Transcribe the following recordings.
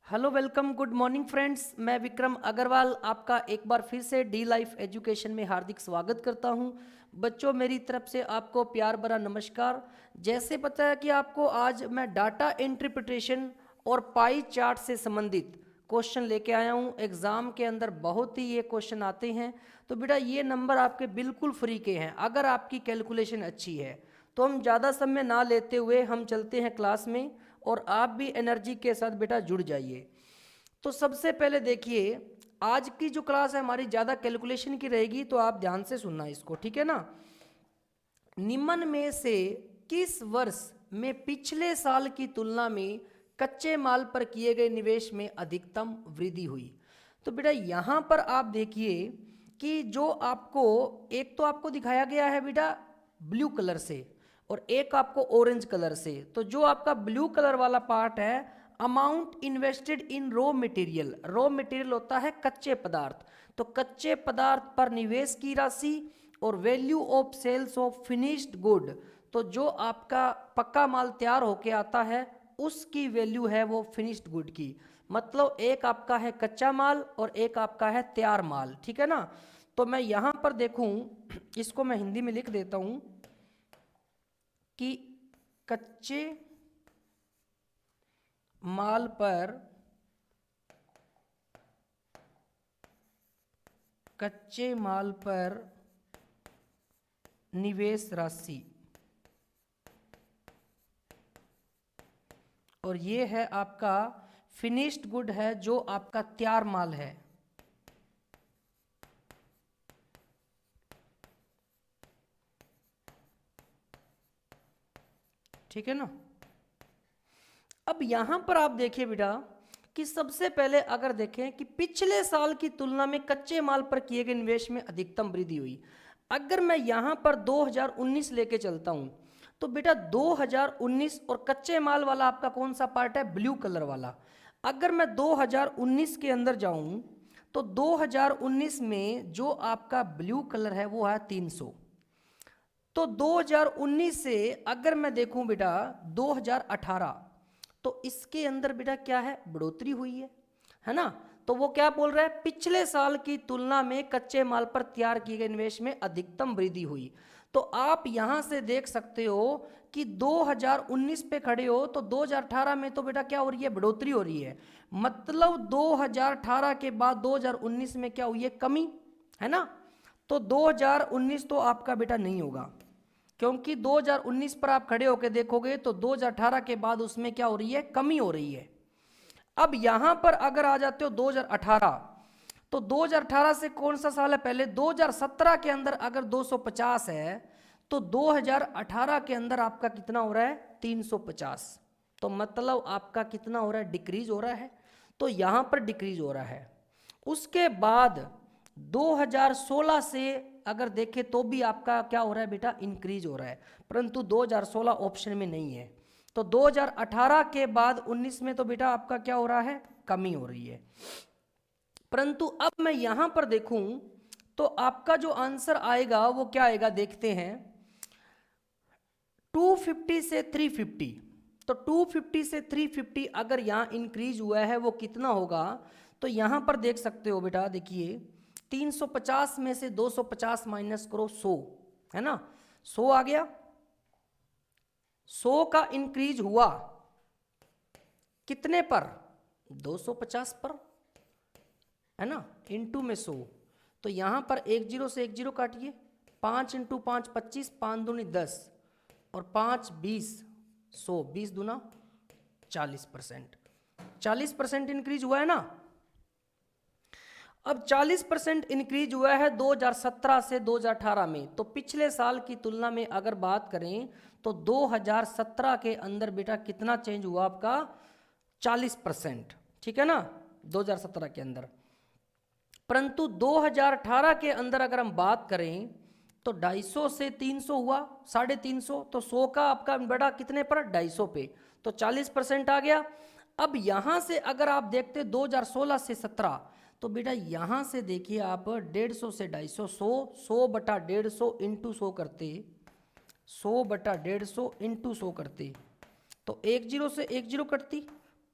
Hello welcome good morning friends. मैं विक्रम अग्रवाल आपका एक बार फिर से डी लाइफ एजुकेशन में हार्दिक स्वागत करता हूं। बच्चों, मेरी तरफ से आपको प्यार भरा नमस्कार। जैसे पता है कि आपको आज मैं डाटा इंटरप्रिटेशन और पाई चार्ट से संबंधित क्वेश्चन लेके आया हूं। एग्ज़ाम के अंदर बहुत ही ये क्वेश्चन आते हैं, तो बेटा ये नंबर आपके बिल्कुल फ्री के हैं अगर आपकी कैलकुलेशन अच्छी है। तो हम ज़्यादा समय ना लेते हुए हम चलते हैं क्लास में, और आप भी एनर्जी के साथ बेटा जुड़ जाइए। तो सबसे पहले देखिए, आज की जो क्लास है हमारी ज़्यादा कैलकुलेशन की रहेगी, तो आप ध्यान से सुनना इसको, ठीक है ना। निम्न में से किस वर्ष में पिछले साल की तुलना में कच्चे माल पर किए गए निवेश में अधिकतम वृद्धि हुई। तो बेटा यहाँ पर आप देखिए कि जो आपको एक तो आपको दिखाया गया है बेटा ब्लू कलर से, और एक आपको ऑरेंज कलर से। तो जो आपका ब्लू कलर वाला पार्ट है, amount invested in raw material. Raw material होता है कच्चे पदार्थ, तो कच्चे पदार्थ पर निवेश की राशि, और value of sales of finished good, तो जो आपका पक्का माल तैयार होके आता है उसकी वैल्यू है वो फिनिश्ड गुड की। मतलब एक आपका है कच्चा माल और एक आपका है तैयार माल, ठीक है ना। तो मैं यहाँ पर देखूँ, इसको मैं हिंदी में लिख देता हूँ कि कच्चे माल पर निवेश राशि, और ये है आपका फिनिश्ड गुड है जो आपका तैयार माल है। ठीक है ना। अब यहां पर आप देखिए बेटा कि सबसे पहले अगर देखें कि पिछले साल की तुलना में कच्चे माल पर किए गए निवेश में अधिकतम वृद्धि हुई। अगर मैं यहां पर 2019 लेके चलता हूं, तो बेटा 2019 और कच्चे माल वाला आपका कौन सा पार्ट है, ब्लू कलर वाला। अगर मैं 2019 के अंदर जाऊं, तो 2019 में जो आपका ब्लू कलर है वो है 300। तो 2019 से अगर मैं देखूं बेटा 2018, तो इसके अंदर बेटा क्या है, बढ़ोतरी हुई है ना। तो वो क्या बोल रहा है, पिछले साल की तुलना में कच्चे माल पर तैयार किए गए निवेश में अधिकतम वृद्धि हुई। तो आप यहां से देख सकते हो कि 2019 पे खड़े हो, तो 2018 में तो बेटा क्या हो रही है, बढ़ोतरी हो रही है। मतलब 2018 के बाद 2019 में क्या हुई है, कमी, है ना। तो 2019 तो आपका बेटा नहीं होगा, क्योंकि 2019 पर आप खड़े होकर देखोगे तो 2018 के बाद उसमें क्या हो रही है, कमी हो रही है। अब यहां पर अगर आ जाते हो 2018, तो 2018 से कौन सा साल है, पहले 2017 के अंदर अगर 250 है, तो 2018 के अंदर आपका कितना हो रहा है, 350। तो मतलब आपका कितना हो रहा है, डिक्रीज हो रहा है। तो यहां पर डिक्रीज हो रहा है। उसके बाद 2016 से अगर देखें तो भी आपका क्या हो रहा है बेटा, इंक्रीज हो रहा है, परंतु 2016 ऑप्शन में नहीं है। तो 2018 के बाद 19 में तो बेटा आपका क्या हो रहा है, कमी हो रही है। परंतु अब मैं यहां पर देखूं तो आपका जो आंसर आएगा वो क्या आएगा, देखते हैं। 250 से 350, तो 250 से 350 अगर यहाँ इंक्रीज हुआ है वो कितना होगा, तो यहाँ पर देख सकते हो बेटा, देखिए 350 में से 250 माइनस करो 100, है ना। 100 आ गया, 100 का इंक्रीज हुआ कितने पर, 250 पर, है ना, इंटू में 100। तो यहाँ पर एक जीरो से एक जीरो काटिए, 5 इंटू 5 25, 5 दूनी 10, और 5 20, 100, 20 दूना 40%। 40% इंक्रीज हुआ है ना। अब 40% इंक्रीज हुआ है 2017 से 2018 में, तो पिछले साल की तुलना में अगर बात करें तो 2017 के अंदर बेटा कितना चेंज हुआ आपका, 40%, ठीक है ना, 2017 के अंदर। परंतु 2018 के अंदर अगर हम बात करें तो 250 से 300 हुआ, 350, तो 100 का आपका बेटा कितने पर, 250 पे, तो 40% आ गया। अब यहां से अगर आप देखते 2016 से 17, तो बेटा यहां से देखिए आप 150 से 250, 100 बटा 150 इंटू 100 करते, 100 बटा 150 इंटू 100 करते, तो एक जीरो से एक जीरो कटती,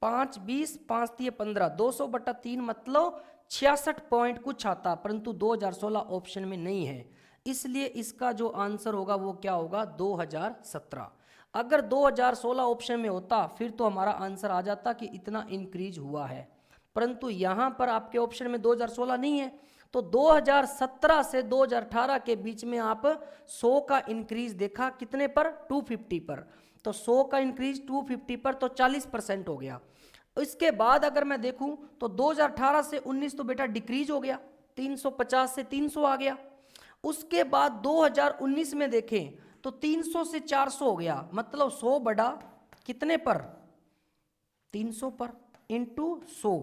5 20 5 3 15 200/3 मतलब 66 पॉइंट कुछ आता, परंतु 2016 ऑप्शन में नहीं है, इसलिए इसका जो आंसर होगा वो क्या होगा 2017। अगर 2016 ऑप्शन में होता फिर तो हमारा आंसर आ जाता कि इतना इंक्रीज हुआ है, परंतु यहाँ पर आपके ऑप्शन में 2016 नहीं है, तो 2017 से 2018 के बीच में आप 100 का इंक्रीज देखा, कितने पर 250 पर, तो 100 का इंक्रीज 250 पर तो 40% हो गया। इसके बाद अगर मैं देखूं तो 2018 से 19 तो बेटा डिक्रीज हो गया, 350 से 300 आ गया। उसके बाद 2019 में देखें तो 300 से 400 हो गया, मतलब 100 बढ़ा कितने पर 300 पर इंटू 100,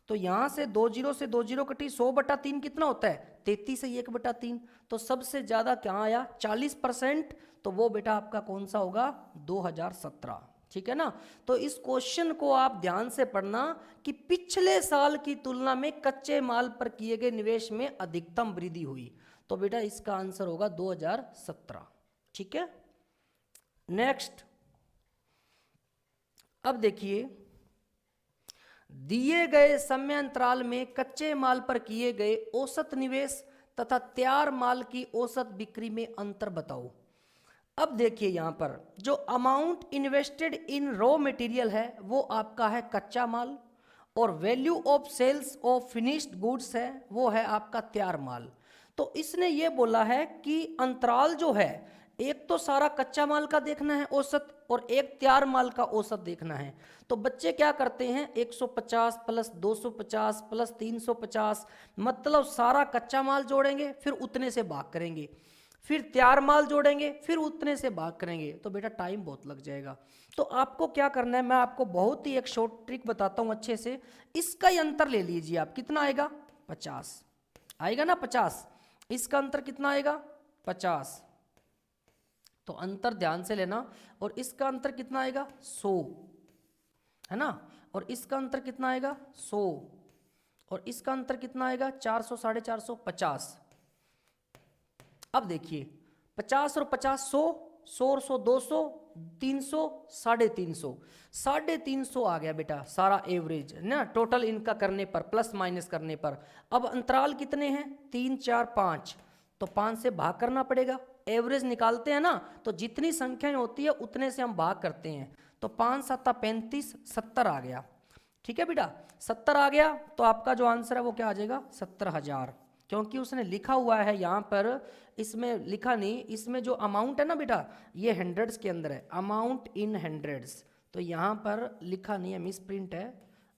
तो यहां से 20 से 20 कटी 100/3 कितना होता है 33 से 1/3, तो सबसे ज्यादा क्या आया 40%, तो वो बेटा आपका कौन सा होगा 2017। ठीक है ना। तो इस क्वेश्चन को आप ध्यान से पढ़ना कि पिछले साल की तुलना में कच्चे माल पर किए गए निवेश में अधिकतम वृद्धि हुई, तो बेटा इसका आंसर होगा 2017। ठीक है। नेक्स्ट, अब देखिए दिए गए समयांतराल में कच्चे माल पर किए गए औसत निवेश तथा तैयार माल की औसत बिक्री में अंतर बताओ। अब देखिए यहां पर जो amount invested in raw material है वो आपका है कच्चा माल, और value of sales of finished goods है वो है आपका तैयार माल। तो इसने ये बोला है कि अंतराल जो है एक तो सारा कच्चा माल का देखना है औसत, और एक तैयार माल का औसत देखना है। तो बच्चे क्या करते हैं 150 प्लस 250 प्लस 350, मतलब सारा कच्चा माल जोड़ेंगे फिर उतने से भाग करेंगे, फिर तैयार माल जोड़ेंगे फिर उतने से भाग करेंगे, तो बेटा टाइम बहुत लग जाएगा। तो आपको क्या करना है, मैं आपको बहुत ही एक शॉर्ट ट्रिक बताता हूं अच्छे से। इसका ही अंतर ले लीजिए आप, कितना आएगा 50 आएगा ना 50, इसका अंतर कितना आएगा 50, तो अंतर ध्यान से लेना, और इसका अंतर कितना आएगा 100 है ना, और इसका अंतर कितना आएगा 100, और इसका अंतर कितना आएगा 400 450 50। अब देखिए 50 और 50 100, 100 और 100 200, 300 350, 350 आ गया बेटा सारा एवरेज ना, टोटल इनका करने पर प्लस माइनस करने पर। अब अंतराल कितने हैं 3 4 5, तो 5 से भाग करना पड़ेगा, एवरेज निकालते हैं ना, तो जितनी संख्याएं होती है उतने से हम भाग करते हैं, तो 5 7 35 70 आ गया। ठीक है बेटा 70 आ गया, तो आपका जो आंसर है वो क्या आ जाएगा 70,000, क्योंकि उसने लिखा हुआ है यहाँ पर, इसमें लिखा नहीं, इसमें जो अमाउंट है ना बेटा ये हंड्रेड्स के अंदर है, अमाउंट इन हंड्रेड्स, तो यहाँ पर लिखा नहीं है, मिस प्रिंट है,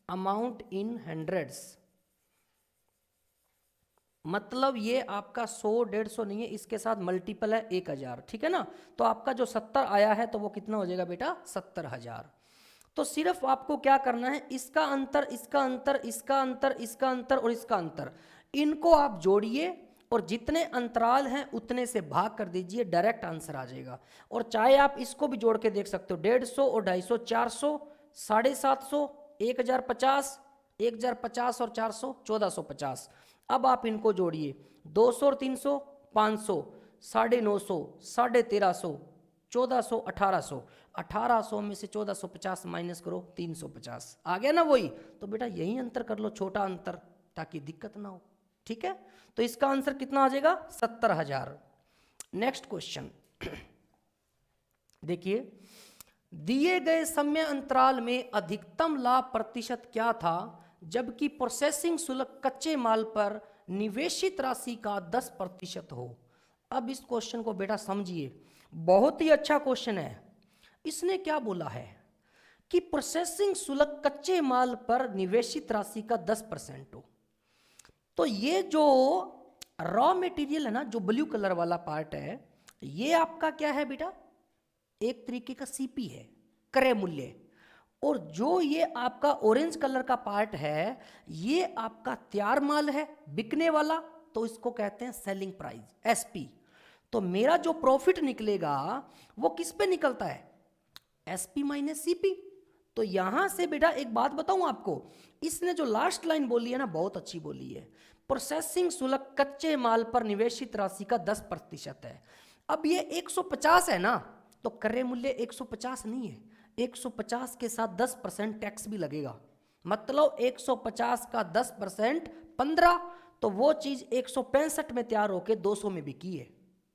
अमाउंट इन हंड्रेड्स, मतलब ये आपका 100 150 नहीं है, इसके साथ मल्टीपल है 1000। ठीक है ना, तो आपका जो 70 आया है तो वो कितना हो जाएगा बेटा 70,000। तो सिर्फ आपको क्या करना है, इसका अंतर इसका अंतर इसका अंतर इसका अंतर और इसका अंतर, इनको आप जोड़िए और जितने अंतराल हैं उतने से भाग कर दीजिए, डायरेक्ट आंसर आ जाएगा। और चाहे आप इसको भी जोड़ के देख सकते हो, 150 और 250 400 750 1050 1050 और 400 1450। अब आप इनको जोड़िए 200 और 300 500 950 1350 1400 1800, 1800 में से 1450 माइनस करो 350 आ गया ना वही, तो बेटा यही अंतर कर लो, छोटा अंतर, ताकि दिक्कत ना हो। ठीक है, तो इसका आंसर कितना आ जाएगा 70,000। नेक्स्ट क्वेश्चन देखिए, दिए गए समय अंतराल में अधिकतम लाभ प्रतिशत क्या था जबकि प्रोसेसिंग शुल्क कच्चे माल पर निवेशित राशि का 10% हो। अब इस क्वेश्चन को बेटा समझिए, बहुत ही अच्छा क्वेश्चन है। इसने क्या बोला है कि प्रोसेसिंग शुल्क कच्चे माल पर निवेशित राशि का 10% हो, तो ये जो रॉ मटेरियल है ना, जो ब्लू कलर वाला पार्ट है, ये आपका क्या है बेटा, एक तरीके का सीपी है, क्रय मूल्य, और जो ये आपका ऑरेंज कलर का पार्ट है ये आपका तैयार माल है बिकने वाला, तो इसको कहते हैं सेलिंग प्राइस एसपी। तो मेरा जो प्रॉफिट निकलेगा वो किस पे निकलता है, एसपी माइनस सीपी। तो यहां से बेटा एक बात बताऊं आपको, इसने जो लास्ट लाइन बोली है ना बहुत अच्छी बोली है, प्रोसेसिंग शुल्क कच्चे माल पर निवेशित राशि का 10% है। अब ये 150 है ना, तो क्रय मूल्य 150 नहीं है, 150 के साथ 10% टैक्स भी लगेगा, मतलब 150 का 10% 15, तो वो चीज़ 165 में तैयार होके 200 में बिकी है।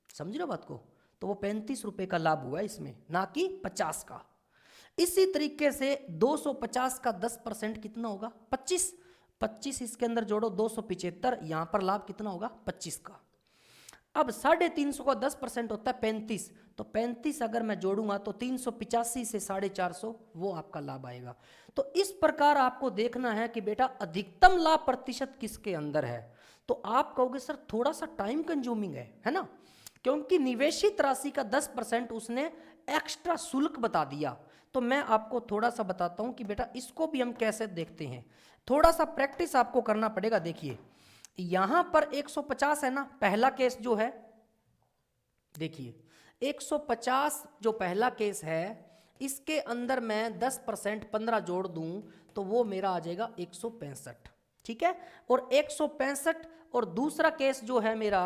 समझ रहे बात को? तो वो 35 रुपये का लाभ हुआ है इसमें, ना कि 50 का। इसी तरीके से 250 का 10% कितना होगा? 25। 25 इसके अंदर जोड़ो 275, यहाँ पर लाभ कितना होगा? 25 का। अब 350 का 10% होता है 35, तो 35 अगर मैं जोड़ूंगा तो 385 से 450 वो आपका लाभ आएगा। तो इस प्रकार आपको देखना है कि बेटा अधिकतम लाभ प्रतिशत किसके अंदर है। तो आप कहोगे सर थोड़ा सा टाइम कंज्यूमिंग है ना, क्योंकि निवेशित राशि का 10% उसने एक्स्ट्रा शुल्क बता दिया। तो मैं आपको थोड़ा सा बताता हूं कि बेटा इसको भी हम कैसे देखते हैं, थोड़ा सा प्रैक्टिस आपको करना पड़ेगा। देखिए यहां पर 150 है ना, पहला केस जो है, देखिए 150 जो पहला केस है, इसके अंदर मैं 10% 15 जोड़ दूं तो वो मेरा आ जाएगा 165, ठीक है। और 165 और दूसरा केस जो है मेरा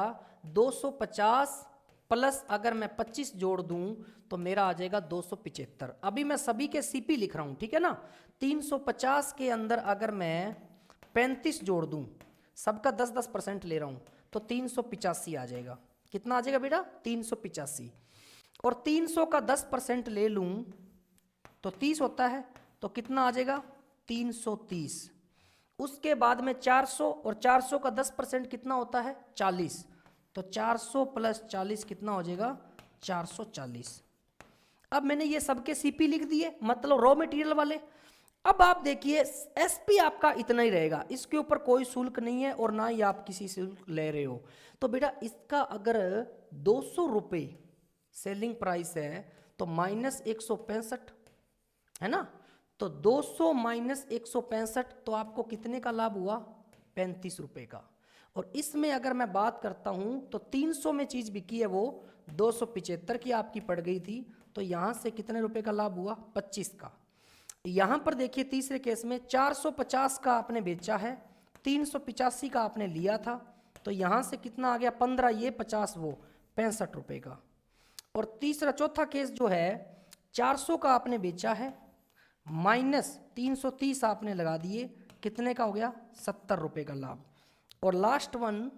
250 प्लस अगर मैं 25 जोड़ दूं तो मेरा आ जाएगा 275। अभी मैं सभी के सीपी लिख रहा हूं, ठीक है ना। 350 के अंदर अगर मैं 35 जोड़ दूं, सबका 10-10% ले रहा हूं, तो 385 आ जाएगा। कितना आ जाएगा बेटा? 385। और 300 का 10% ले लूं तो 30 होता है, तो कितना आ जाएगा? 330। उसके बाद में 400, और 400 का 10% कितना होता है? 40, तो 400 प्लस 40 कितना हो जाएगा? 440। अब मैंने ये सबके सीपी लिख दिए, मतलब रॉ मटेरियल वाले। अब आप देखिए एसपी आपका इतना ही रहेगा, इसके ऊपर कोई शुल्क नहीं है और ना ही आप किसी शुल्क ले रहे हो। तो बेटा इसका अगर 200 रुपये सेलिंग प्राइस है तो माइनस 165 है ना, तो 200 माइनस 165 तो आपको कितने का लाभ हुआ? 35 रुपये का। और इसमें अगर मैं बात करता हूं तो 300 में चीज़ बिकी है वो 275 की आपकी पड़ गई थी, तो यहां से कितने रुपए का लाभ हुआ? 25 का। यहां पर देखिए तीसरे केस में 450 का आपने बेचा है, 385 का आपने लिया था, तो यहां से कितना आ गया? 15, ये 50, वो 65 रुपये का। और तीसरा चौथा केस जो है 400 का आपने बेचा है, माइनस 330 आपने लगा दिए, कितने का हो गया? 70 रुपये का लाभ। और लास्ट वन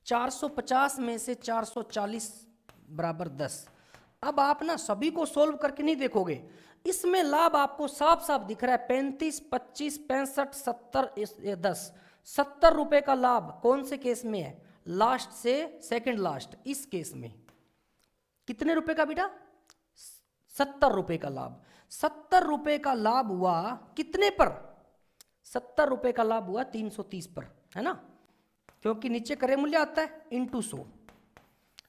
450 में से 440 बराबर 10। अब आप ना सभी को सोल्व करके नहीं देखोगे, इसमें लाभ आपको साफ साफ दिख रहा है 35, 25, 65, 70, 10, 70 रुपये का लाभ कौन से केस में है? लास्ट से सेकंड लास्ट, इस केस में कितने रुपए का बेटा? 70 रुपये का लाभ। 70 रुपये का लाभ हुआ कितने पर? 70 रुपये का लाभ हुआ 330 पर, है ना, क्योंकि नीचे क्रय मूल्य आता है इंटू 100,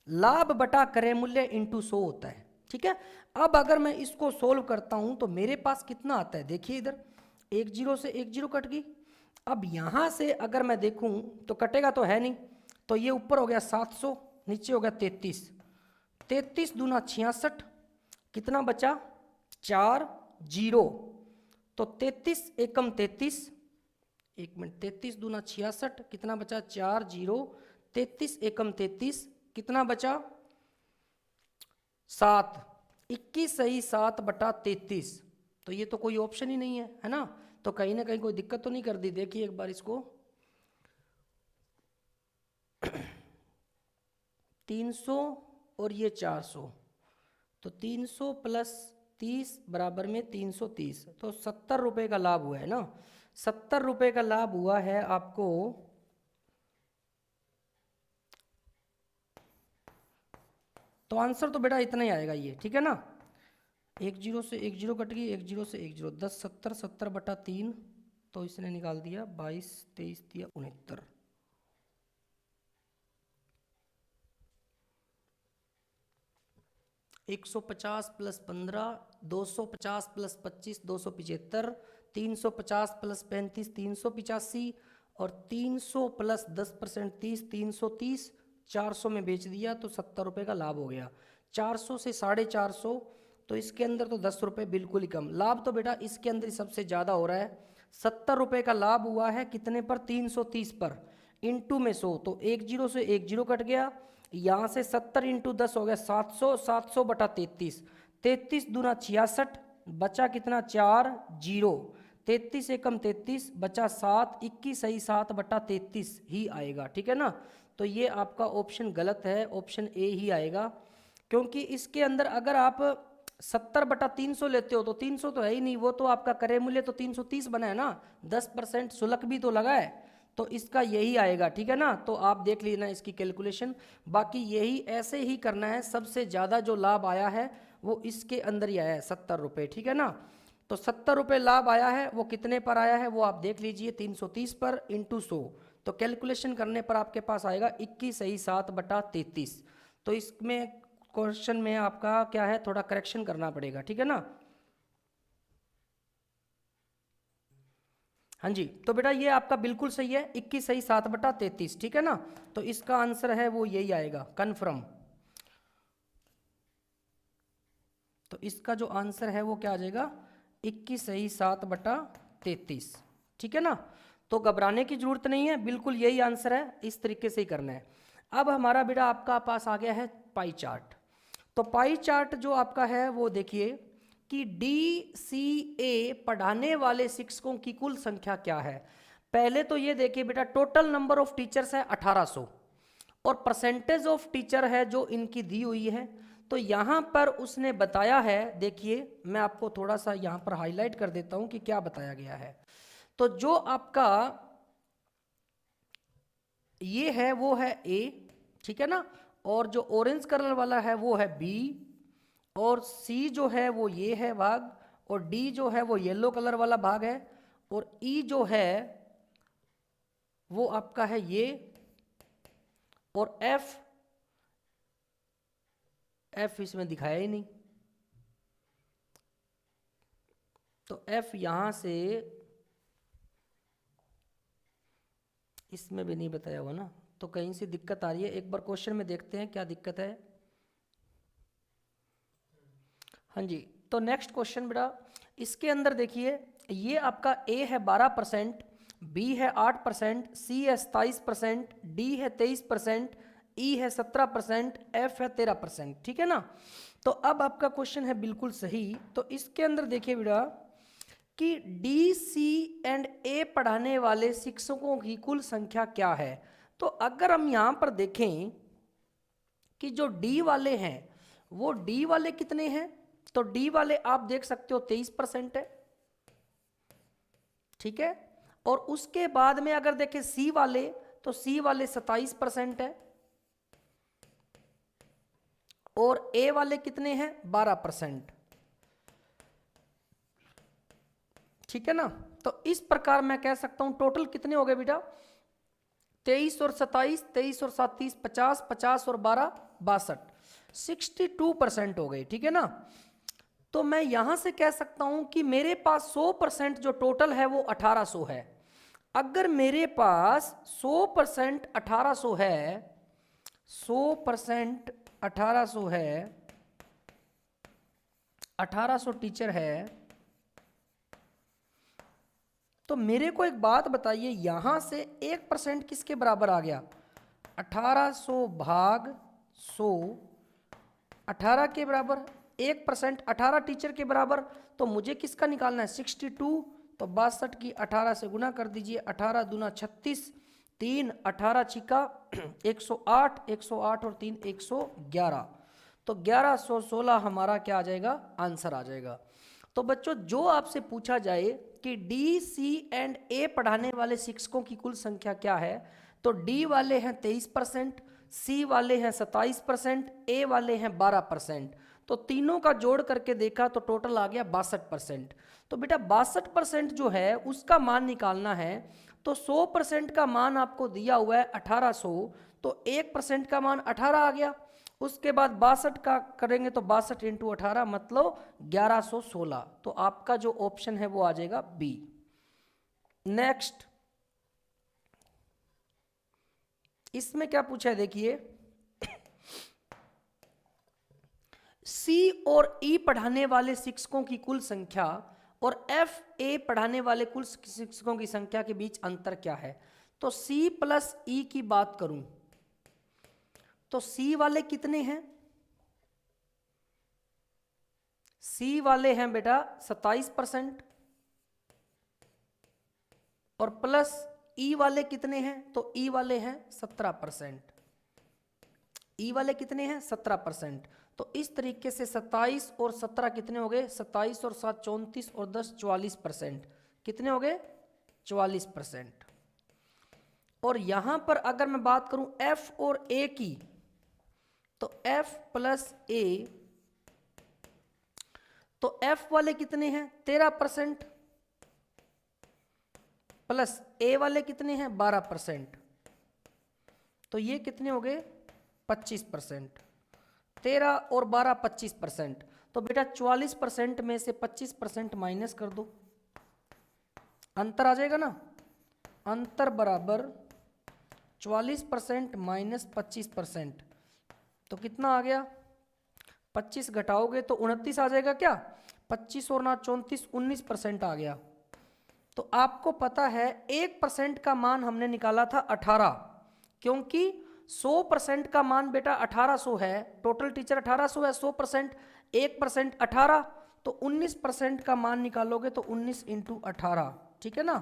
लाभ बटा क्रय मूल्य इंटू 100 होता है, ठीक है। अब अगर मैं इसको सोल्व करता हूं तो मेरे पास कितना आता है? देखिए इधर 1 0 से 1 0 कट गई। अब यहां से अगर मैं देखूं तो कटेगा तो है नहीं, तो ये ऊपर हो गया 700, नीचे हो गया 33, 33 दूना 66, कितना बचा? 4 0, तो 33 एकम 33, 1 मिनट, 33 दूना 66, कितना बचा? 4 0, 33 एकम 33, कितना बचा? 7, 21 सही 7 बटा 33, तो ये तो कोई ऑप्शन ही नहीं है ना, तो कहीं ना कहीं कोई दिक्कत तो नहीं कर दी। देखिए एक बार इसको 300 और ये 400, तो 300 प्लस 30 बराबर में 330, तो 70 रुपये का लाभ हुआ है ना। 70 रुपये का लाभ हुआ है आपको, तो आंसर तो बेटा इतना ही आएगा ये, ठीक है ना। 1 0 से 1 0 कट गई, 1 0 से 1 0, 10 70, 70 बटा 3, तो इसने निकाल दिया 22, 23 दिया 69। एक 150 प्लस 15, 250 प्लस 25, 275, 350 प्लस 35, 385, और 300 प्लस 10% 30, 330, 400 में बेच दिया तो 70 रुपये का लाभ हो गया। 400 से 450, तो इसके अंदर तो 10 रुपये बिल्कुल ही कम। लाभ तो बेटा इसके अंदर सबसे ज़्यादा हो रहा है, 70 रुपये का लाभ हुआ है कितने पर? 330 पर, इंटू में 100, तो 1 0 से 1 0 कट गया, यहाँ से 70 इंटू 10 हो गया 700, 700 बटा 33, 33 दूना 66, बचा कितना 4 जीरो, 33 एकम 33, बचा 7, 21 सही 7/33 ही आएगा, ठीक है ना। तो ये आपका ऑप्शन गलत है, ऑप्शन ए ही आएगा, क्योंकि इसके अंदर अगर आप 70/300 लेते हो तो 300 तो है ही नहीं, वो तो आपका क्रय मूल्य तो 330 बना है ना, 10% शुल्क भी तो लगा है, तो इसका यही आएगा, ठीक है ना। तो आप देख लेना इसकी कैलकुलेशन, बाकी यही ऐसे ही करना है। सबसे ज़्यादा जो लाभ आया है वो इसके अंदर ही आया है 70 रुपये, ठीक है ना। तो 70 रुपये लाभ आया है, वो कितने पर आया है वो आप देख लीजिए, 330 पर इंटू 100, तो कैलकुलेशन करने पर आपके पास आएगा 21 सही 7/33। तो इसमें क्वेश्चन में आपका क्या है, थोड़ा करेक्शन करना पड़ेगा, ठीक है ना। हाँ जी, तो बेटा ये आपका बिल्कुल सही है, 21 सही 7/33, ठीक है ना। तो इसका आंसर है वो यही आएगा, कन्फर्म। तो इसका जो आंसर है वो क्या आ जाएगा, 21 सही 7/33, ठीक है ना। तो घबराने की जरूरत नहीं है, बिल्कुल यही आंसर है, इस तरीके से ही करना है। अब हमारा बेटा आपका पास आ गया है पाई चार्ट। तो पाई चार्ट जो आपका है वो देखिए कि DCA पढ़ाने वाले शिक्षकों की कुल संख्या क्या है। पहले तो ये देखिए बेटा, टोटल नंबर ऑफ टीचर्स है 1800 और परसेंटेज ऑफ टीचर है जो इनकी दी हुई है। तो यहाँ पर उसने बताया है, देखिए मैं आपको थोड़ा सा यहाँ पर हाईलाइट कर देता हूँ कि क्या बताया गया है। तो जो आपका ये है वो है A, ठीक है ना, और जो ऑरेंज कलर वाला है वो है B, और C जो है वो ये है भाग, और D जो है वो येलो कलर वाला भाग है, और E जो है वो आपका है ये, और F इसमें दिखाया ही नहीं, तो F यहां से इसमें भी नहीं बताया हुआ ना, तो कहीं से दिक्कत आ रही है। एक बार क्वेश्चन में देखते हैं क्या दिक्कत है। हाँ जी, तो नेक्स्ट क्वेश्चन बेटा, इसके अंदर देखिए ये आपका A है 12%, B है 8%, C है 27%, D है 23%, E है 17%, F है 13%, ठीक है ना। तो अब आपका क्वेश्चन है बिल्कुल सही। तो इसके अंदर देखिए बेटा कि DCA पढ़ाने वाले शिक्षकों की कुल संख्या क्या है। तो अगर हम यहाँ पर देखें कि जो D वाले हैं वो D वाले कितने हैं, तो D वाले आप देख सकते हो 23% है, ठीक है। और उसके बाद में अगर देखें C वाले, तो C वाले 27% है, और A वाले कितने हैं 12%, ठीक है ना। तो इस प्रकार मैं कह सकता हूं टोटल कितने हो गए बेटा, 23 और 27, 23 और 7 30, 50, 50 और 12 62, 62% हो गए, ठीक है ना। तो मैं यहां से कह सकता हूं कि मेरे पास 100% जो टोटल है वो 1800 है। अगर मेरे पास 100% 1800 है, 100% 1800 है, 1800 टीचर है, तो मेरे को एक बात बताइए, यहां से 1% किसके बराबर आ गया, 1800 भाग 100, 18 के बराबर 1%, 18 टीचर के बराबर। तो मुझे किसका निकालना है 62, तो 62 की 18 से गुना कर दीजिए, 18 दूना 36, 3 18 छिका 108, 108 और 3 111, तो 1116 हमारा क्या आ जाएगा, आंसर आ जाएगा। तो बच्चों जो आपसे पूछा जाए कि DCA पढ़ाने वाले शिक्षकों की कुल संख्या क्या है, तो D वाले हैं 23%, C वाले हैं 27%, A वाले हैं 12%, तो तीनों का जोड़ करके देखा तो टोटल आ गया 62%। तो बेटा 62% जो है उसका मान निकालना है, तो 100% का मान आपको दिया हुआ है 1800, तो 1% का मान 18 आ गया, उसके बाद 62 का करेंगे तो 62 इंटू 18 मतलब 1116, तो आपका जो ऑप्शन है वो आ जाएगा बी। नेक्स्ट इसमें क्या पूछा है देखिए, सी और ई पढ़ाने वाले शिक्षकों की कुल संख्या और FA पढ़ाने वाले कुल शिक्षकों की संख्या के बीच अंतर क्या है। तो C प्लस ई की बात करूं तो C वाले कितने हैं, सी वाले हैं बेटा 27% और प्लस ई वाले कितने हैं, तो ई वाले हैं 17%। ई वाले कितने हैं 17%। तो इस तरीके से 27 और 17 कितने हो गए, 27 और 7 34 और 10 44%। कितने हो गए 44%। और यहां पर अगर मैं बात करूं एफ और ए की, तो एफ प्लस ए, तो एफ वाले कितने हैं 13% प्लस ए वाले कितने हैं 12%। तो ये कितने हो गए 25%। 13 और 12 25%। तो बेटा 44% में से 25% माइनस कर दो, अंतर आ जाएगा ना। अंतर बराबर 44% माइनस 25%। तो कितना आ गया, 25 घटाओगे तो 29 आ जाएगा क्या, 25 और 9 34 19% आ गया। तो आपको पता है 1% का मान हमने निकाला था 18, क्योंकि 100% का मान बेटा 1800 है, टोटल टीचर 1800 है, 100% 1% 18, तो 19% का मान निकालोगे तो 19 इंटू 18, ठीक है ना।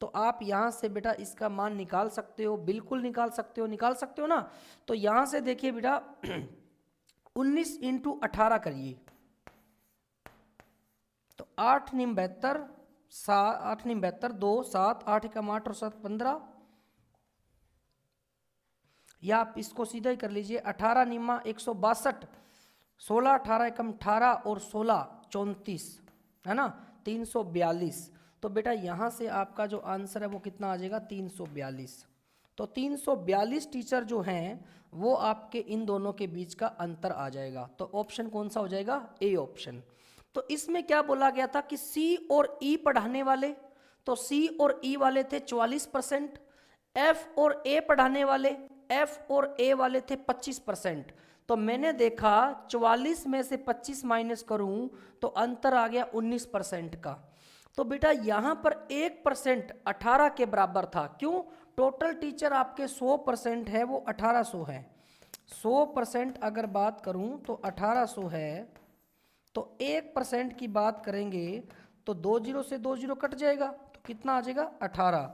तो आप यहाँ से बेटा इसका मान निकाल सकते हो, बिल्कुल निकाल सकते हो, निकाल सकते हो ना। तो यहाँ से देखिए बेटा 19 इंटू 18 करिए, तो 8 निम 72, 8 निम 72, 2 7 8 एकम 8 और 7 15, या आप इसको सीधा ही कर लीजिए 18 निम्मा 162, 16 18 एकम 18 और 16 34, है ना 342। तो बेटा यहाँ से आपका जो आंसर है वो कितना आ जाएगा 342। तो 342 टीचर जो हैं वो आपके इन दोनों के बीच का अंतर आ जाएगा। तो ऑप्शन कौन सा हो जाएगा, ए ऑप्शन। तो इसमें क्या बोला गया था कि सी और ई पढ़ाने वाले, तो सी और ई वाले थे 44%, एफ और ए पढ़ाने वाले, एफ और ए वाले थे 25%। तो मैंने देखा 44 में से 25 माइनस करूं तो अंतर आ गया 19% का। तो बेटा यहां पर 1% 18 के बराबर था, क्यों, टोटल टीचर आपके 100% है वो 1800 है, 100% अगर बात करूं तो 1800 है, तो 1% की बात करेंगे तो 2 जीरो से 2 जीरो कट जाएगा, तो कितना आ जाएगा 18।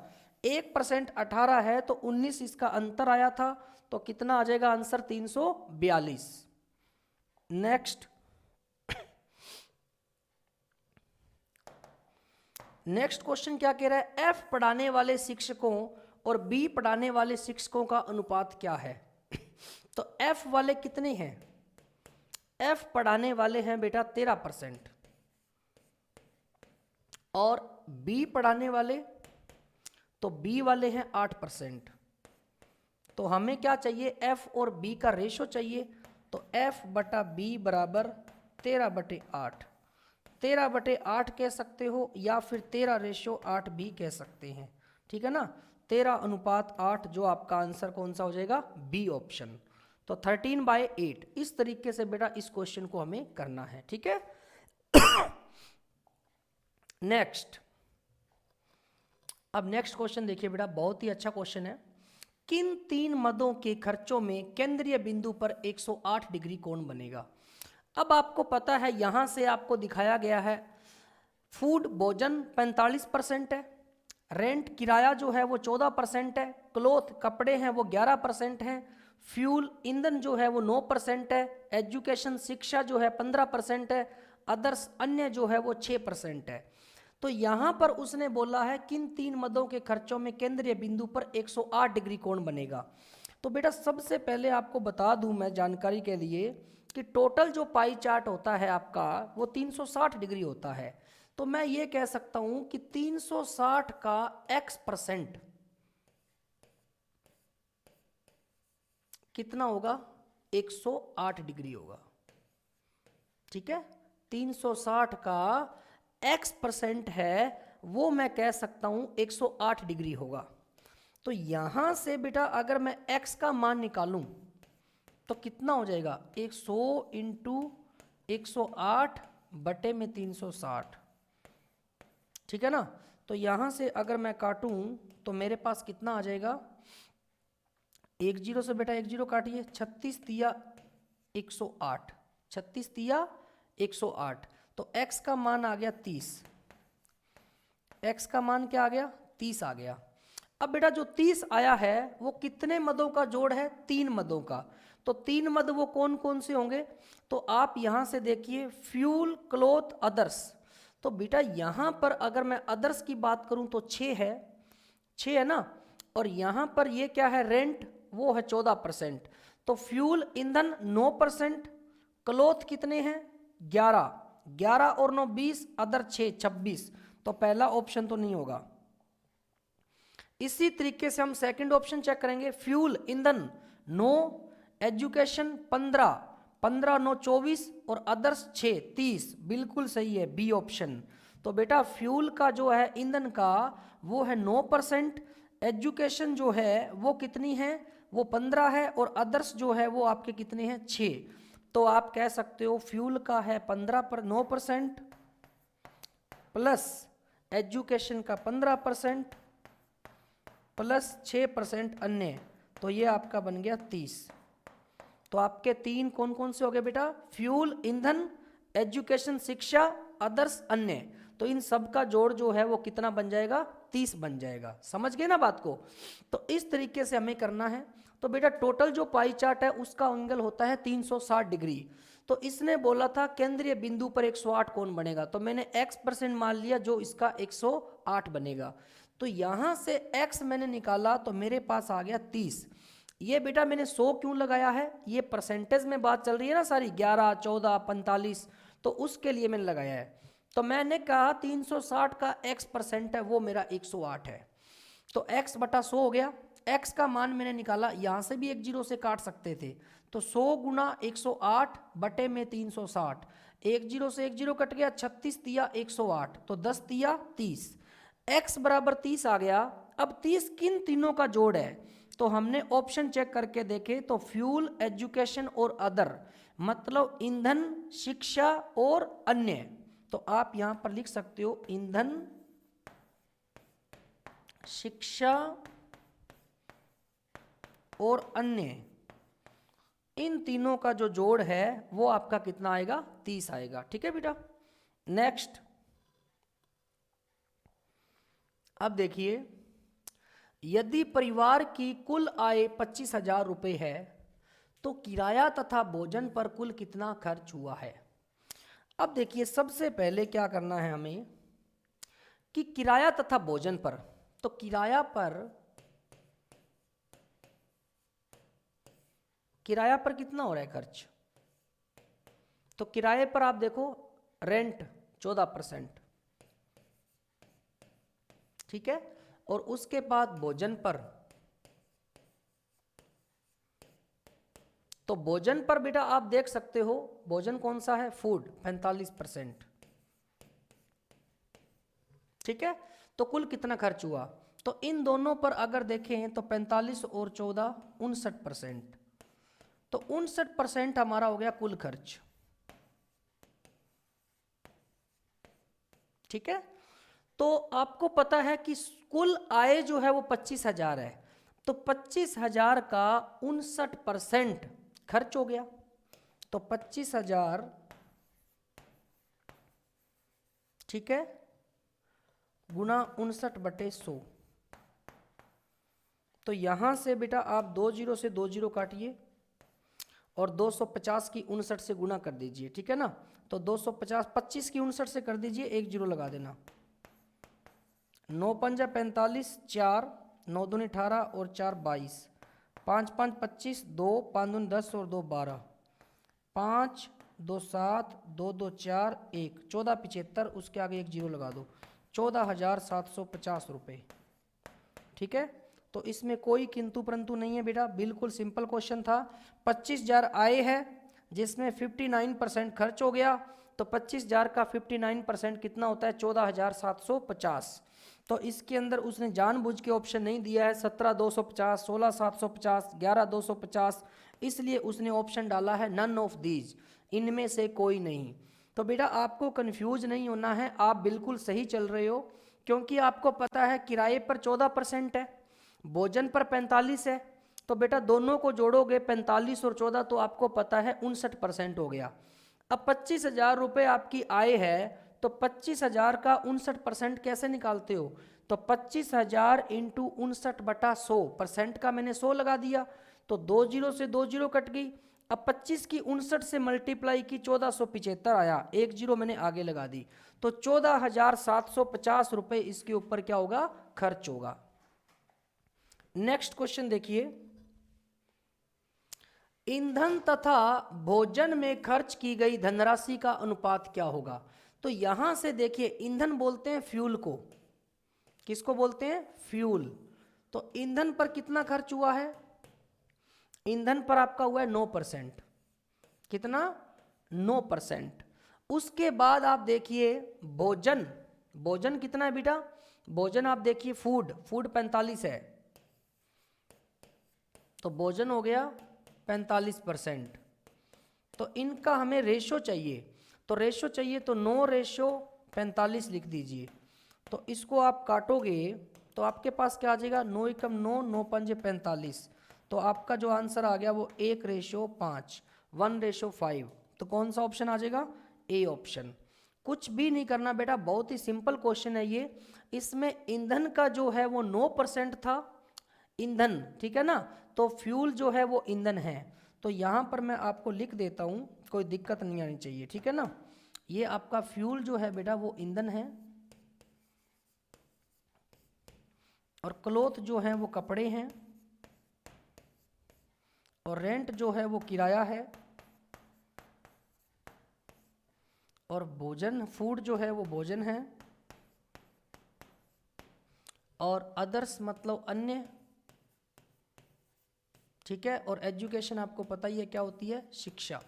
1% 18 है तो 19 इसका अंतर आया था, तो कितना आ जाएगा आंसर 342। नेक्स्ट क्वेश्चन क्या कह रहा है, एफ पढ़ाने वाले शिक्षकों और बी पढ़ाने वाले शिक्षकों का अनुपात क्या है। तो एफ वाले कितने हैं, एफ पढ़ाने वाले हैं बेटा 13% और बी पढ़ाने वाले, तो बी वाले हैं 8%। तो हमें क्या चाहिए, एफ और बी का रेशो चाहिए। तो एफ बटा बी बराबर 13/8, 13/8 कह सकते हो या फिर 13:8 भी कह सकते हैं, ठीक है ना। 13:8 जो आपका आंसर कौन सा हो जाएगा, बी ऑप्शन। तो 13/8 इस तरीके से बेटा इस क्वेश्चन को हमें करना है, ठीक है। नेक्स्ट, अब नेक्स्ट क्वेश्चन देखिए बेटा, बहुत ही अच्छा क्वेश्चन है। किन 3 मदों के खर्चों में केंद्रीय बिंदु पर 108 डिग्री कोण बनेगा। अब आपको पता है यहां से आपको दिखाया गया है फूड भोजन 45% है, रेंट किराया जो है वो 14% है, क्लोथ कपड़े हैं वो 11% है, फ्यूल ईंधन जो है वो 9% है, एजुकेशन शिक्षा जो है 15% है, अदर्स अन्य जो है वो 6% है। तो यहां पर उसने बोला है किन 3 मदों के खर्चों में केंद्रीय बिंदु पर 108 डिग्री कोण बनेगा। तो बेटा सबसे पहले आपको बता दूं मैं जानकारी के लिए कि टोटल जो पाई चार्ट होता है आपका वो 360 डिग्री होता है। तो मैं ये कह सकता हूं कि 360 का x% कितना होगा, 108 डिग्री होगा, ठीक है। 360 का x% है वो मैं कह सकता हूं 108 डिग्री होगा। तो यहां से बेटा अगर मैं x का मान निकालूं तो कितना हो जाएगा, 100 इंटू 108 बटे में 360, ठीक है ना। तो यहां से अगर मैं काटूं तो मेरे पास कितना आ जाएगा, 1 जीरो से बेटा 1 जीरो काटिए, 36 तिया 108, 36 तिया 108। तो x का मान आ गया 30। x का मान क्या आ गया? 30 आ गया। अब बेटा जो 30 आया है वो कितने मदों का जोड़ है? 3 मदों का। तो 3 मद वो कौन कौन से होंगे? तो आप यहां से देखिए, फ्यूल, क्लोथ, अदर्स। तो बेटा यहां पर अगर मैं अदर्स की बात करूं तो 6 है, 6 है ना। और यहां पर ये क्या है? रेंट, वो है 14%। तो फ्यूल ईंधन 9%, क्लोथ कितने हैं? 11, 11 और 9 20, अदर 6 26। तो पहला ऑप्शन तो नहीं होगा। इसी तरीके से हम सेकंड ऑप्शन चेक करेंगे। फ्यूल ईंधन 9, एजुकेशन 15, 15 9 24 और अदर्स 6 30। बिल्कुल सही है, बी ऑप्शन। तो बेटा फ्यूल का जो है ईंधन का वो है 9%, एजुकेशन जो है वो कितनी है? वो 15 है, और अदर्स जो है वो आपके कितने हैं? 6। तो आप कह सकते हो फ्यूल का है 9% प्लस एजुकेशन का 15% प्लस 6% अन्य, तो ये आपका बन गया 30। तो आपके 3 कौन कौन से हो गए बेटा? फ्यूल, ईंधन, एजुकेशन शिक्षा, अदर्स अन्य। तो इन सब का जोड़ जो है वो कितना बन जाएगा? 30 बन जाएगा। समझ गए ना बात को? तो इस तरीके से हमें करना है। तो बेटा टोटल जो पाई चार्ट है उसका एंगल होता है 360 डिग्री। तो इसने बोला था केंद्रीय बिंदु पर 108 कोण बनेगा, तो मैंने x% मान लिया जो इसका 108 बनेगा। तो यहां से x मैंने निकाला तो मेरे पास आ गया 30। ये बेटा मैंने 100 क्यों लगाया है? ये परसेंटेज में बात चल रही है ना सारी, 11 14 45, तो उसके लिए मैंने लगाया है। तो मैंने कहा 360 का x% है वो मेरा 108 है। तो x बटा 100 हो गया। x का मान मैंने निकाला, यहां से भी एक जीरो से काट सकते थे। तो 100 गुना 108 बटे में 360, एक जीरो से एक जीरो कट गया, 36 तिया 108, तो 10 तिया 30। x बराबर 30 आ गया। अब 30 किन तीनों का जोड़ है? तो हमने ऑप्शन चेक करके देखे तो फ्यूल, एजुकेशन और अदर, मतलब ईंधन, शिक्षा और अन्य। तो आप यहां पर लिख सकते हो ईंधन, शिक्षा और अन्य। इन तीनों का जो जोड़ है वो आपका कितना आएगा? 30 आएगा। ठीक है बेटा। नेक्स्ट, अब देखिए, यदि परिवार की कुल आय 25,000 रुपये है तो किराया तथा भोजन पर कुल कितना खर्च हुआ है? अब देखिए सबसे पहले क्या करना है हमें कि किराया तथा भोजन पर, तो किराया पर कितना हो रहा है खर्च? तो किराए पर आप देखो, रेंट 14%, ठीक है। और उसके बाद भोजन पर, तो भोजन पर बेटा आप देख सकते हो भोजन कौन सा है? फूड, 45%, ठीक है। तो कुल कितना खर्च हुआ? तो इन दोनों पर अगर देखें तो 45 और 14 59%। तो 59% हमारा हो गया कुल खर्च, ठीक है। तो आपको पता है कि कुल आय जो है वो 25,000 है, तो 25,000 का 59% खर्च हो गया। तो 25,000, ठीक है, गुना 59/100। तो यहां से बेटा आप 2 जीरो से 2 जीरो काटिए और 250 की 59 से गुना कर दीजिए, ठीक है ना। तो 250, 25 की 59 से कर दीजिए, एक जीरो लगा देना। 9 पंजा 45, 4 9 दूनी 18 और 4 22, 5 5 25, 2 5 दूनी 10 और 2 12, 5 2 7 2 2 4 1, 14 75, उसके आगे एक जीरो लगा दो, 14,750 रुपये, ठीक है। तो इसमें कोई किंतु परंतु नहीं है बेटा, बिल्कुल सिंपल क्वेश्चन था। 25,000 आय है जिसमें 59% खर्च हो गया, तो 25,000 का 59% कितना होता है? 14,750। तो इसके अंदर उसने जानबूझ के ऑप्शन नहीं दिया है 17,250, 16,750, 11,250, इसलिए उसने ऑप्शन डाला है नन ऑफ दीज, इनमें से कोई नहीं। तो बेटा आपको कंफ्यूज नहीं होना है, आप बिल्कुल सही चल रहे हो, क्योंकि आपको पता है किराए पर 14% है, भोजन पर 45 है। तो बेटा दोनों को जोड़ोगे 45 और 14 तो आपको पता है 59% हो गया। अब 25,000 रुपये आपकी आय है, तो 25,000 का 59% कैसे निकालते हो? तो 25,000 इंटू 59/100, % का मैंने 100 लगा दिया, तो 2 जीरो से 2 जीरो कट गई। अब 25 की 59 से मल्टीप्लाई की 1475 आया, 1 जीरो मैंने आगे लगा दी, तो 14,750 रुपये इसके ऊपर क्या होगा? खर्च होगा। नेक्स्ट क्वेश्चन देखिए, ईंधन तथा भोजन में खर्च की गई धनराशि का अनुपात क्या होगा? तो यहां से देखिए, ईंधन बोलते हैं फ्यूल को। किसको बोलते हैं? फ्यूल। तो ईंधन पर कितना खर्च हुआ है? ईंधन पर आपका हुआ है 9%। कितना? 9%। उसके बाद आप देखिए भोजन, भोजन कितना है बेटा? भोजन आप देखिए, फूड 45 है, तो भोजन हो गया 45%। तो इनका हमें रेशो चाहिए, तो रेशो चाहिए तो 9:45 लिख दीजिए। तो इसको आप काटोगे तो आपके पास क्या आ जाएगा? 9 एकम 9, 9 पंजे 45। तो आपका जो आंसर आ गया वो 1:5, 1:5। तो कौन सा ऑप्शन आ जाएगा? A option. कुछ भी नहीं करना बेटा, बहुत ही सिंपल क्वेश्चन है ये। इसमें ईंधन का जो है वो 9% था, ईंधन, ठीक है ना, तो फ्यूल जो है वो ईंधन है। तो यहाँ पर मैं आपको लिख देता हूँ, कोई दिक्कत नहीं आनी चाहिए, ठीक है ना। ये आपका फ्यूल जो है बेटा वो ईंधन है, और क्लोथ जो है वो कपड़े हैं, और रेंट जो है वो किराया है, और भोजन फूड जो है वो भोजन है, और अदर्स मतलब अन्य, ठीक है। और एजुकेशन आपको पता ही है क्या होती है? शिक्षा,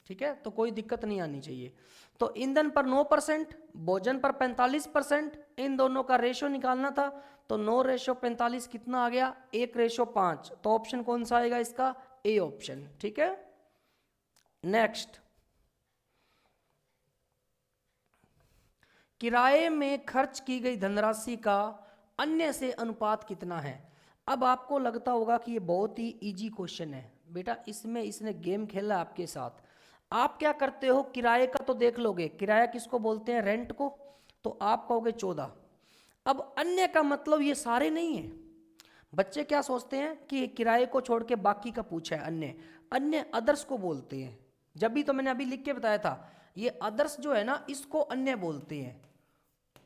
ठीक है। तो कोई दिक्कत नहीं आनी चाहिए। तो ईंधन पर 9%, भोजन पर 45%, इन दोनों का रेशो निकालना था। तो 9:45 कितना आ गया? 1:5। तो ऑप्शन कौन सा आएगा इसका? ए ऑप्शन, ठीक है। नेक्स्ट, किराए में खर्च की गई धनराशि का अन्य से अनुपात कितना है? अब आपको लगता होगा कि ये बहुत ही इजी क्वेश्चन है बेटा, इसमें इसने गेम खेला आपके साथ। आप क्या करते हो, किराए का तो देख लोगे, किराया किसको बोलते हैं? रेंट को। तो आप कहोगे 14। अब अन्य का मतलब ये सारे नहीं है। बच्चे क्या सोचते हैं कि किराए को छोड़ के बाकी का पूछा है, अन्य, अन्य अदर्स को बोलते हैं। जब भी तो मैंने अभी लिख के बताया था, ये अदर्स जो है ना, इसको अन्य बोलते हैं।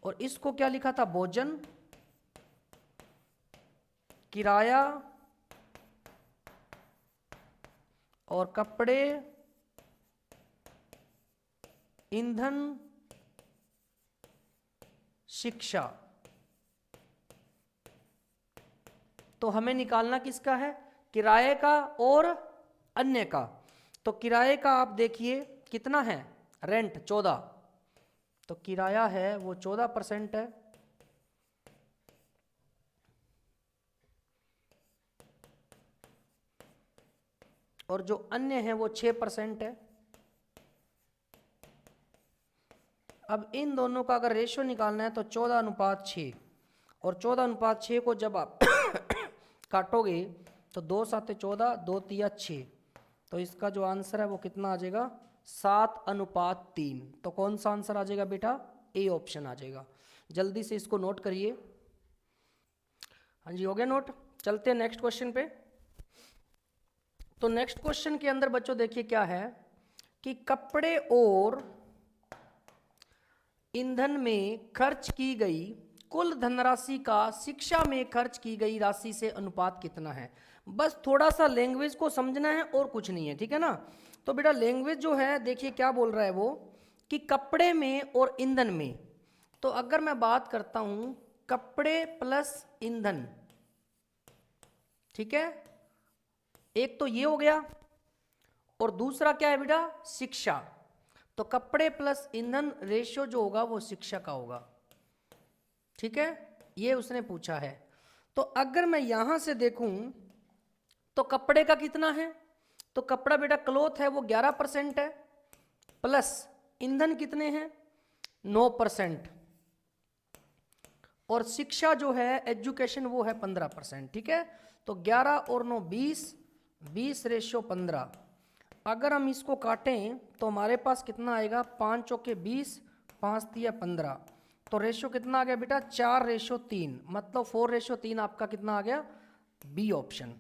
और इसको क्या लिखा था? भोजन, किराया और कपड़े, ईंधन, शिक्षा। तो हमें निकालना किसका है? किराए का और अन्य का। तो किराए का आप देखिए कितना है? रेंट 14, तो किराया है वो 14% है, और जो अन्य है वो 6% है। अब इन दोनों का अगर रेशियो निकालना है तो 14:6, और 14:6 को जब आप काटोगे तो 2 7 14, 2 3 6, तो इसका जो आंसर है वो कितना आ जाएगा? 7:3। तो कौन सा आंसर आ जाएगा बेटा? ए ऑप्शन आ जाएगा। जल्दी से इसको नोट करिए। हाँ जी, हो गया नोट। चलते हैं नेक्स्ट क्वेश्चन पे। तो नेक्स्ट क्वेश्चन के अंदर बच्चों देखिए क्या है कि कपड़े और ईंधन में खर्च की गई कुल धनराशि का शिक्षा में खर्च की गई राशि से अनुपात कितना है? बस थोड़ा सा लैंग्वेज को समझना है और कुछ नहीं है, ठीक है ना। तो बेटा लैंग्वेज जो है देखिए क्या बोल रहा है वो, कि कपड़े में और ईंधन में। तो अगर मैं बात करता हूं कपड़े प्लस ईंधन, ठीक है, एक तो ये हो गया, और दूसरा क्या है बेटा? शिक्षा। तो कपड़े प्लस ईंधन रेशियो जो होगा वो शिक्षा का होगा, ठीक है, ये उसने पूछा है। तो अगर मैं यहां से देखूं तो कपड़े का कितना है? तो कपड़ा बेटा क्लोथ है वो 11% है, प्लस ईंधन कितने हैं? 9%, और शिक्षा जो है एजुकेशन वो है 15%, ठीक है। तो 11 और 9 20, 20:15। अगर हम इसको काटें तो हमारे पास कितना आएगा, 5 चौके 20, 5 तिया 15, तो रेशो कितना आ गया बेटा 4:3, मतलब 4:3 आपका कितना आ गया, बी ऑप्शन।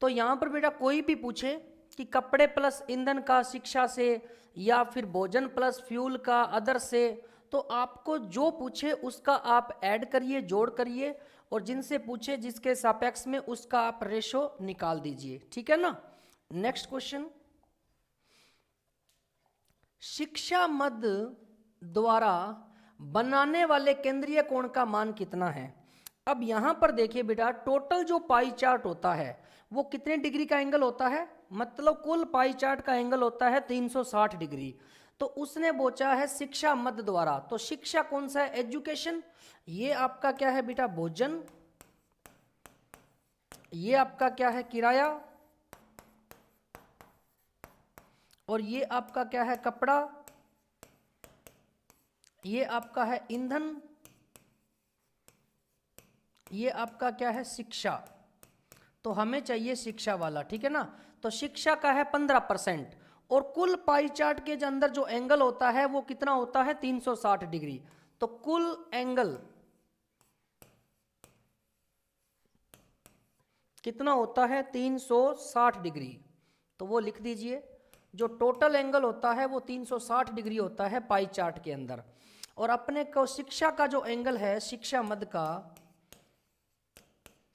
तो यहाँ पर बेटा कोई भी पूछे कि कपड़े प्लस ईंधन का शिक्षा से या फिर भोजन प्लस फ्यूल का अदर से, तो आपको जो पूछे उसका आप ऐड करिए, जोड़ करिए, और जिनसे पूछे जिसके सापेक्ष में उसका आप रेशो निकाल दीजिए, ठीक है ना। नेक्स्ट क्वेश्चन, शिक्षा मद द्वारा बनाने वाले केंद्रीय कोण का मान कितना है। अब यहां पर देखिए बेटा, टोटल जो पाई चार्ट होता है वो कितने डिग्री का एंगल होता है, मतलब कुल पाई चार्ट का एंगल होता है 360 डिग्री। तो उसने बोचा है शिक्षा मद द्वारा, तो शिक्षा कौन सा है, एजुकेशन। ये आपका क्या है बेटा, भोजन। ये आपका क्या है, किराया। और ये आपका क्या है, कपड़ा। ये आपका है ईंधन। ये आपका क्या है, शिक्षा। तो हमें चाहिए शिक्षा वाला, ठीक है ना। तो शिक्षा का है 15%, और कुल पाई चार्ट के अंदर जो एंगल होता है वो कितना होता है, 360 डिग्री। तो कुल एंगल कितना होता है, 360 डिग्री। तो वो लिख दीजिए, जो टोटल एंगल होता है वो 360 डिग्री होता है पाई चार्ट के अंदर। और अपने को शिक्षा का जो एंगल है, शिक्षा मद का,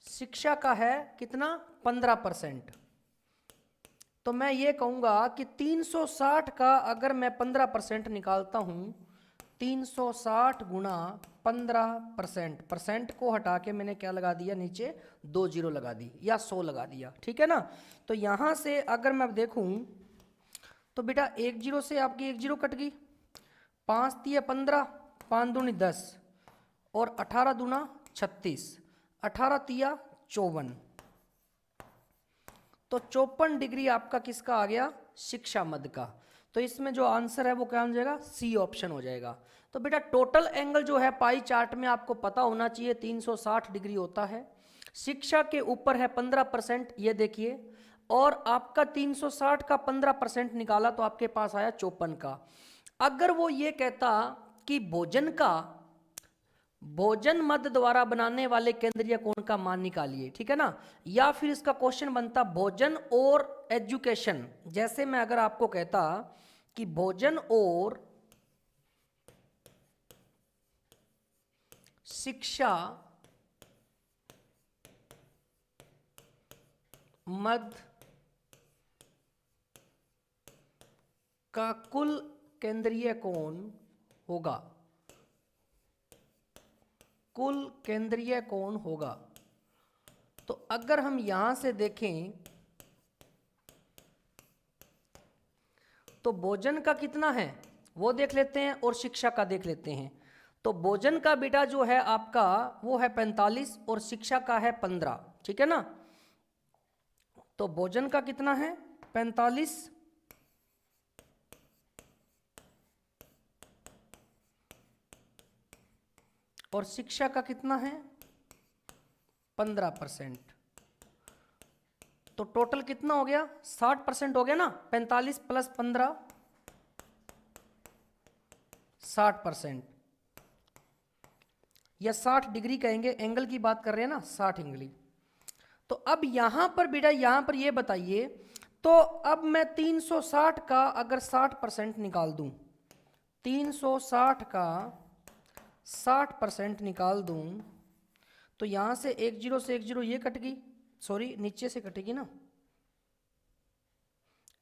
शिक्षा का है कितना, 15%। तो मैं ये कहूँगा कि 360 का अगर मैं 15% निकालता हूँ, 360 गुणा 15%, परसेंट को हटा के मैंने क्या लगा दिया, नीचे 2 जीरो लगा दी या 100 लगा दिया, ठीक है ना। तो यहाँ से अगर मैं देखूँ तो बेटा 1 जीरो से आपकी 1 जीरो कट गई, 5 तिया 15, 5 दूनी 10, और 18 दूना 36, 18 तिया 54, तो 54 डिग्री आपका किसका आ गया, शिक्षा मद का। तो इसमें जो आंसर है वो क्या हो जाएगा, सी ऑप्शन हो जाएगा। तो बेटा टोटल एंगल जो है पाई चार्ट में आपको पता होना चाहिए 360 डिग्री होता है। शिक्षा के ऊपर है 15%, ये देखिए, और आपका 360 का 15% निकाला तो आपके पास आया 54 का। अगर वो ये कहता कि भोजन मद द्वारा बनाने वाले केंद्रीय कोण का मान निकालिए, ठीक है ना, या फिर इसका क्वेश्चन बनता भोजन और एजुकेशन। जैसे मैं अगर आपको कहता कि भोजन और शिक्षा मद का कुल केंद्रीय कोण होगा, कुल केंद्रीय कोण होगा, तो अगर हम यहां से देखें तो भोजन का कितना है वो देख लेते हैं और शिक्षा का देख लेते हैं। तो भोजन का बेटा जो है आपका वो है 45 और शिक्षा का है 15, ठीक है ना। तो भोजन का कितना है 45, और शिक्षा का कितना है 15%। तो टोटल कितना हो गया 60% हो गया ना, 45 प्लस 15 60%, या 60 डिग्री कहेंगे, एंगल की बात कर रहे हैं ना, 60 एंगल। तो अब यहां पर बेटा यहां पर ये बताइए, तो अब मैं 360 का अगर 60% निकाल दूं, 360 का 60% निकाल दूं, तो यहां से 1 जीरो से 1 जीरो ये कट गई, सॉरी नीचे से कटेगी ना,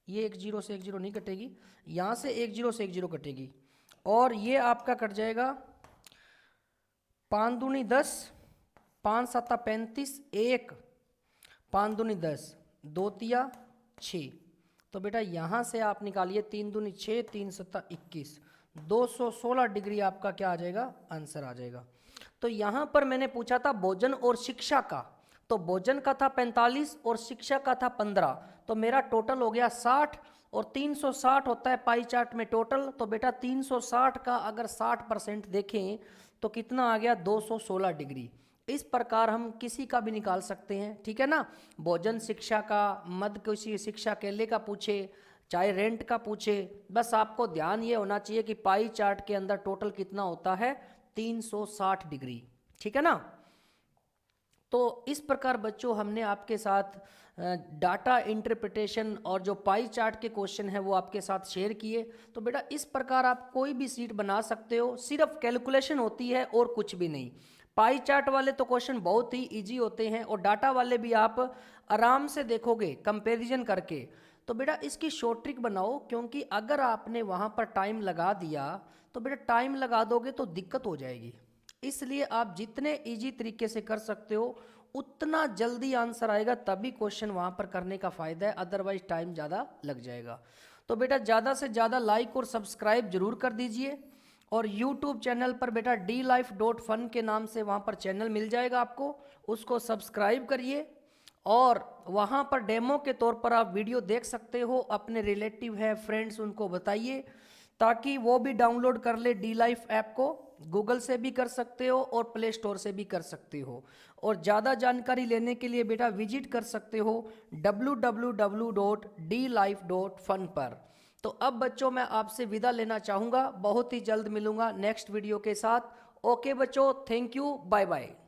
ये 1 जीरो से 1 जीरो नहीं कटेगी, यहां से 1 जीरो से 1 जीरो कटेगी, और ये आपका कट जाएगा 5 दूनी 10, 5 सत्ता 35, 1 5 दूनी 10, 2 तिया 6। तो बेटा यहाँ से आप निकालिए 3 दूनी 6, 3 सत्ता 21, 216 डिग्री आपका क्या आ जाएगा, आंसर आ जाएगा। तो यहाँ पर मैंने पूछा था भोजन और शिक्षा का, तो भोजन का था 45 और शिक्षा का था 15, तो मेरा टोटल हो गया 60, और 360 होता है पाई चार्ट में टोटल। तो बेटा 360 का अगर 60% देखें तो कितना आ गया 216 डिग्री। इस प्रकार हम किसी का भी निकाल सकते हैं, ठीक है ना। भोजन शिक्षा का, मद किसी शिक्षा केले का पूछे, चाहे रेंट का पूछे, बस आपको ध्यान ये होना चाहिए कि पाई चार्ट के अंदर टोटल कितना होता है, 360 डिग्री, ठीक है ना। तो इस प्रकार बच्चों हमने आपके साथ डाटा इंटरप्रिटेशन और जो पाई चार्ट के क्वेश्चन है वो आपके साथ शेयर किए। तो बेटा इस प्रकार आप कोई भी सीट बना सकते हो, सिर्फ कैलकुलेशन होती है और कुछ भी नहीं। पाई चार्ट वाले तो क्वेश्चन बहुत ही इजी होते हैं और डाटा वाले भी आप आराम से देखोगे कंपैरिजन करके। तो बेटा इसकी शॉर्ट ट्रिक बनाओ, क्योंकि अगर आपने वहाँ पर टाइम लगा दिया तो बेटा टाइम लगा दोगे तो दिक्कत हो जाएगी। इसलिए आप जितने इजी तरीके से कर सकते हो उतना जल्दी आंसर आएगा, तभी क्वेश्चन वहाँ पर करने का फ़ायदा है, अदरवाइज टाइम ज़्यादा लग जाएगा। तो बेटा ज़्यादा से ज़्यादा लाइक और सब्सक्राइब जरूर कर दीजिए। और यूट्यूब चैनल पर बेटा dlife.fun के नाम से वहाँ पर चैनल मिल जाएगा आपको, उसको सब्सक्राइब करिए। और वहाँ पर डेमो के तौर पर आप वीडियो देख सकते हो, अपने रिलेटिव है, फ्रेंड्स, उनको बताइए ताकि वो भी डाउनलोड कर ले डी लाइफ ऐप को। गूगल से भी कर सकते हो और प्ले स्टोर से भी कर सकते हो। और ज़्यादा जानकारी लेने के लिए बेटा विजिट कर सकते हो www.dlife.fun पर। तो अब बच्चों मैं आपसे विदा लेना चाहूँगा, बहुत ही जल्द मिलूँगा नेक्स्ट वीडियो के साथ। ओके बच्चों, थैंक यू, बाय बाय।